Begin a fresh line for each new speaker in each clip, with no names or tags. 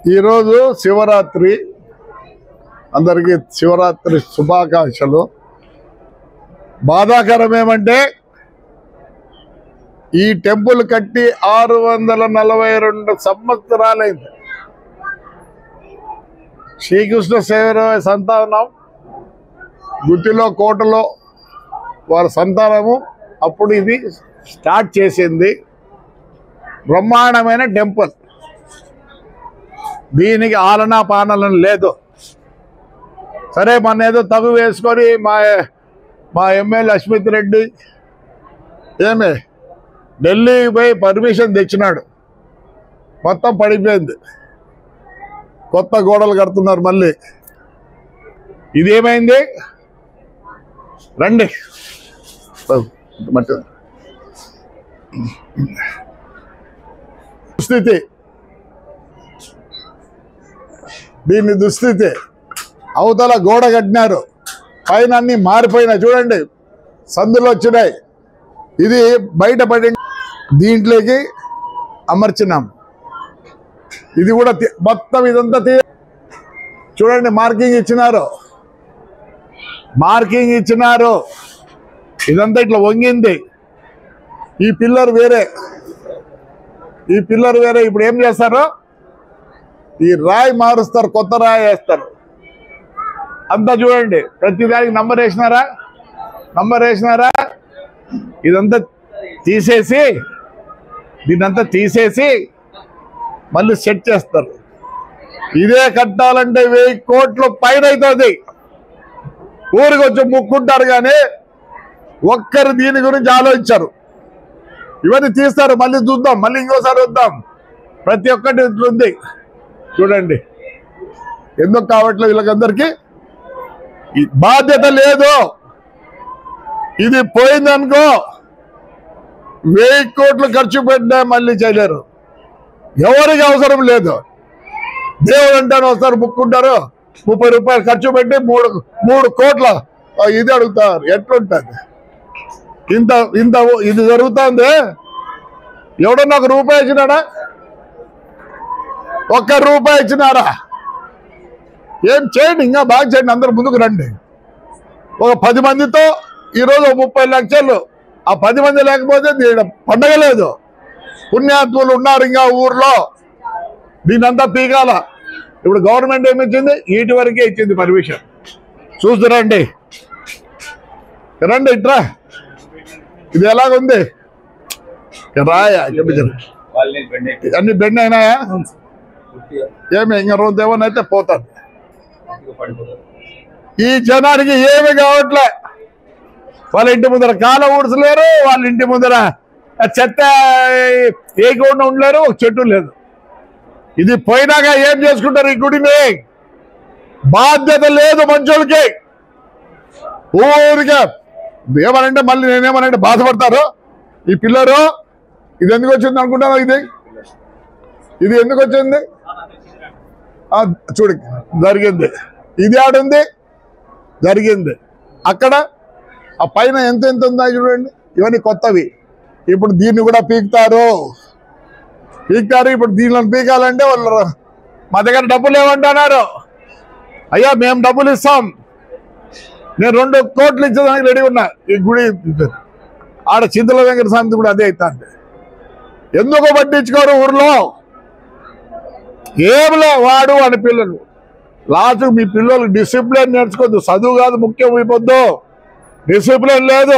ఈరోజు శివరాత్రి, అందరికీ శివరాత్రి శుభాకాంక్షలు. బాధాకరం ఏమంటే ఈ టెంపుల్ కట్టి 642 సంవత్సరాలైంది. శ్రీకృష్ణ సేవరాయ సంతానం గుత్తిలో కోటలో వారి సంతానము అప్పుడు ఇది స్టార్ట్ చేసింది. బ్రహ్మాండమైన టెంపుల్, దీనికి ఆలనా పాలన లేదు. సరే మన ఏదో తగు వేసుకొని మా ఎమ్మెల్యే అశ్మిత్ రెడ్డి ఢిల్లీకి పోయి పర్మిషన్ తెచ్చినాడు. మొత్తం పడిపోయింది, కొత్త గోడలు కడుతున్నారు. మళ్ళీ ఇదేమైంది రండి దుస్థితి, దీని దుస్థితి. అవతల గోడ కట్టినారు, పైన అన్ని మారిపోయినాయి. చూడండి, సందులు వచ్చినాయి. ఇది బయటపడి దీంట్లోకి అమర్చినాం. ఇది కూడా మొత్తం ఇదంతా చూడండి, మార్కింగ్ ఇచ్చినారు. ఇదంతా ఇట్లా వంగింది. ఈ పిల్లర్ వేరే. ఇప్పుడు ఏం చేస్తారు, ఈ రాయి మారుస్తారు, కొత్త రాయి వేస్తారు. అంతా చూడండి, ప్రతి దానికి నంబర్ వేసినారా. ఇదంతా తీసేసి మళ్ళీ సెట్ చేస్తారు. ఇదే కట్టాలంటే 1000 కోట్ల పైన అవుతుంది. ఊరికి వచ్చి ముక్కుంటారు కానీ ఒక్కరు దీని గురించి ఆలోచించారు. ఇవన్నీ తీస్తారు, మళ్ళీ చూద్దాం, మళ్ళీ ఇంకోసారి వద్దాం. ప్రతి ఒక్కటి ఇట్లుంది చూడండి. ఎందుకు కావట్లేదు వీళ్ళకందరికీ? బాధ్యత లేదు. ఇది పోయిందనుకో 1000 కోట్లు ఖర్చు పెట్టినా మళ్ళీ చేయలేరు. ఎవరికి అవసరం లేదు. దేవుడు అంటాను వస్తారు, ముక్కుంటారు, 30 రూపాయలు ఖర్చు పెట్టి 3 కోట్ల ఇది అడుగుతారు. ఎట్లుంటుంది? ఇంత ఇది జరుగుతుంది. ఎవడన్నా ₹1 ఇచ్చినాడా? ₹1 ఇచ్చినారా? ఏం చేయండి, ఇంకా బాగా చేయండి. అందరు ముందుకు రండి. ఒక 10 మందితో ఈరోజు 30 లక్షలు. ఆ 10 మంది లేకపోతే పండగ లేదు. పుణ్యాత్ములు ఉన్నారు ఇంకా ఊర్లో, దీనంతా పీకాల. ఇప్పుడు గవర్నమెంట్ ఏమిచ్చింది? వీటి వరకే ఇచ్చింది పర్మిషన్. చూస్తురండి, రండి ఇట్రా. ఇది ఎలాగుంది? రాయా అన్ని బెండ్ అయినాయా? ఏమి ఇంకా రోజు ఏమనైతే పోతుంది. ఈ జనానికి ఏమి కావట్లే. వాళ్ళ ఇంటి ముందర కాల ఊడ్చలేరు, వాళ్ళ ఇంటి ముందర చెత్త ఏకుండా ఉండలేరు, ఒక చెట్టు లేదు. ఇది పోయినాక ఏం చేసుకుంటారు? ఈ గుడిని బాధ్యత లేదు మనుషులకి. ఊరికే ఏమనంటే మళ్ళీ నేనేమనంటే బాధపడతారు. ఈ పిల్లరు ఇది ఎందుకు వచ్చింది అనుకుంటాను. ఇది ఎందుకు వచ్చింది? చూడు, జరిగింది. ఇది ఆడుంది, జరిగింది. అక్కడ ఆ పైన ఎంత ఉన్నాయి చూడండి. ఇవన్నీ కొత్తవి. ఇప్పుడు దీన్ని కూడా పీకుతారు. ఇప్పుడు దీనిలో పీకాలంటే వాళ్ళు మా దగ్గర డబ్బులు ఏమంటున్నారు. అయ్యా మేము డబ్బులు ఇస్తాం, నేను 2 కోట్లు ఇచ్చేదానికి రెడీ ఉన్నా. ఈ గుడి ఆడ చింతల వెంకట స్వామి కూడా అదే అవుతుంది. ఎందుకు పట్టించుకోరు ఊర్లో? ఏమిలే వాడు అని పిల్లలు. లాస్ట్ మీ పిల్లలు డిసిప్లిన్ నేర్చుకోవద్దు. చదువు కాదు ముఖ్యం అయిపోద్దు, డిసిప్లిన్ లేదు.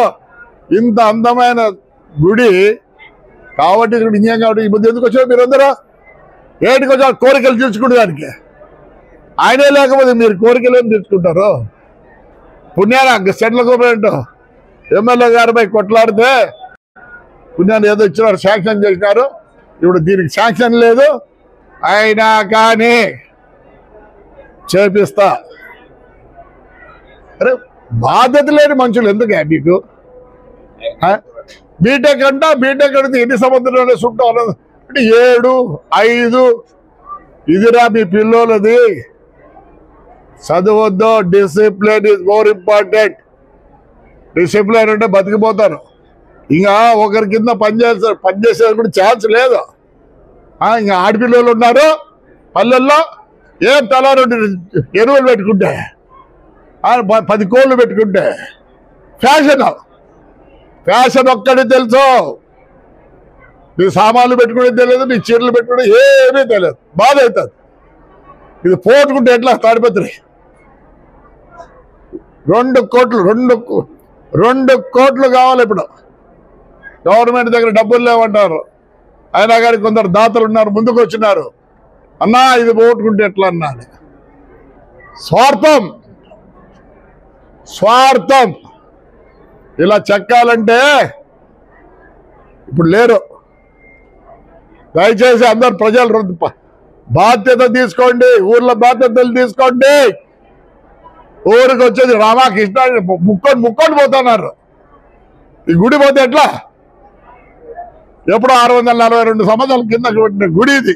ఇంత అందమైన గుడి కాబట్టి ఇక్కడ ఇంకేం కాబట్టి ఇప్పుడు ఎందుకు వచ్చారు మీరందరూ? ఏంటికి వచ్చారు? కోరికలు తీర్చుకునే దానికి. ఆయనే లేకపోతే మీరు కోరికలు ఏం తీర్చుకుంటారు? పుణ్యాన్ని సెంట్ల గవర్నమెంట్ ఎమ్మెల్యే గారిపై కొట్లాడితే పుణ్యాన్ని ఏదో ఇచ్చినారు, శాంక్షన్ చేసినారు. ఇప్పుడు దీనికి శాంక్షన్ లేదు, అయినా కానీ చేపిస్తా. అరే బాధ్యత లేని మనుషులు ఎందుకు మీకు? బీటెక్ అడిగితే ఎన్ని సంవత్సరాలు చుట్టూ అంటే 7, 5. ఇదిరా మీ పిల్లోలది. చదవద్దు. Discipline is more important. Discipline అంటే బతికిపోతారు. ఇంకా ఒకరి కింద పనిచేసే కూడా ఛాన్స్ లేదు. ఇంకా ఆడపిల్లలు ఉన్నారు, పల్లెల్లో ఏం తలా 2 ఎరువులు పెట్టుకుంటే 10 కోళ్ళు పెట్టుకుంటే ఫ్యాషన్ ఒక్కటి తెలుసు. నీ సామాన్లు పెట్టుకునేది తెలియదు, నీ చీరలు పెట్టుకునేది ఏమీ తెలియదు. బాధ అవుతుంది. ఇది పోటుకుంటే ఎట్లా తాడిపత్రి 2 కోట్లు కావాలి. ఇప్పుడు గవర్నమెంట్ దగ్గర డబ్బులు లేవంటారు, అయినా కానీ కొందరు దాతలు ఉన్నారు, ముందుకు వచ్చినారు. అన్నా ఇది పోగొట్టుకుంటే ఎట్లా అన్నాడు. స్వార్థం ఇలా చెక్కాలంటే ఇప్పుడు లేరు. దయచేసి అందరు ప్రజలు బాధ్యత తీసుకోండి, ఊర్లో బాధ్యతలు తీసుకోండి. ఊరికి వచ్చేది రామకృష్ణ ముక్కొని పోతున్నారు. ఈ గుడి పోతే ఎట్లా? ఎప్పుడో 642 సంవత్సరాల కింద గుడి ఇది.